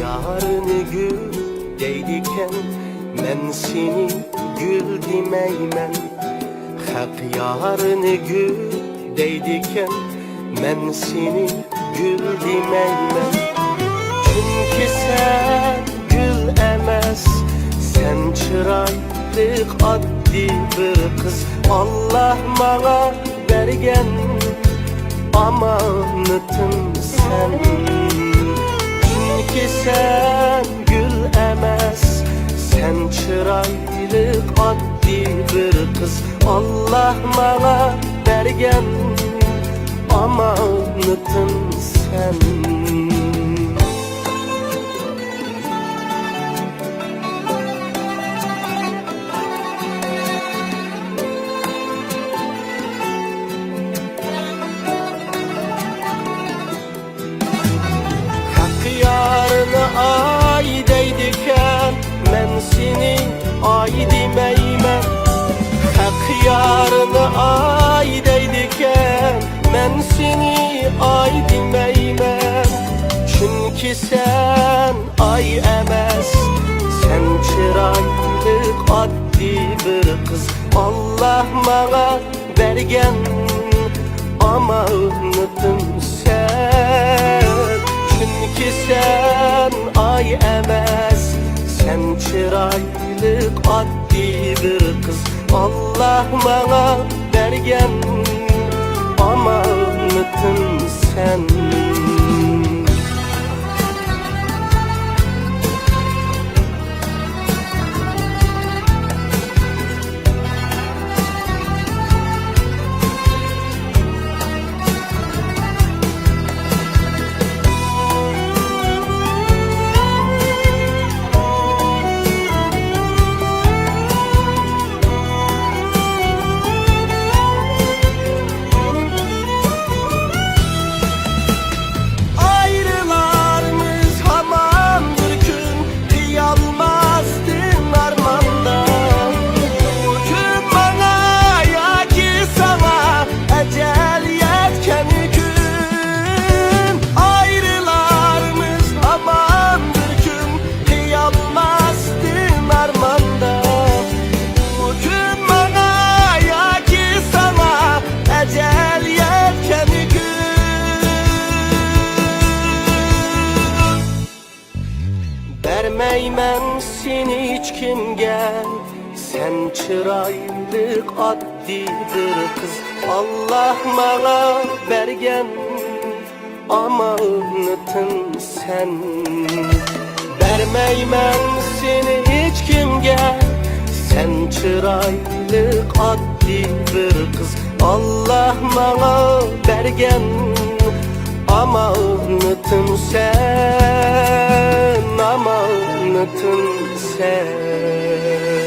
yarını gül deydiken men seni gül demeymen. Hak yarını gül deydiken men seni gül demeymen. Çünkü sen gül emes, sen çıraylık addi bir kız. Allah bana bergen amanatın sen. Çünkü sen gül emes, sen çıraylık addi bir kız. Allah bana bergen amanatın sen. Ay deydiken men seni ay demeymen. Hak yarını ay deydiken men seni ay demeymen. Çünkü sen ay emes, sen çıraylık addi bir kız. Allah bana bergen amanatın sen. Çünkü sen ay emes, sen çıraylık addi bir kız. Allah bana bergen amanatın sen. Vermeymen seni hiç kimge, sen çıraylık addi bir kız. Allah bana bergen amanatın sen. Vermeymen seni hiç kimge, sen çıraylık addi bir kız. Allah bana bergen amanatın sen, amanatın sen.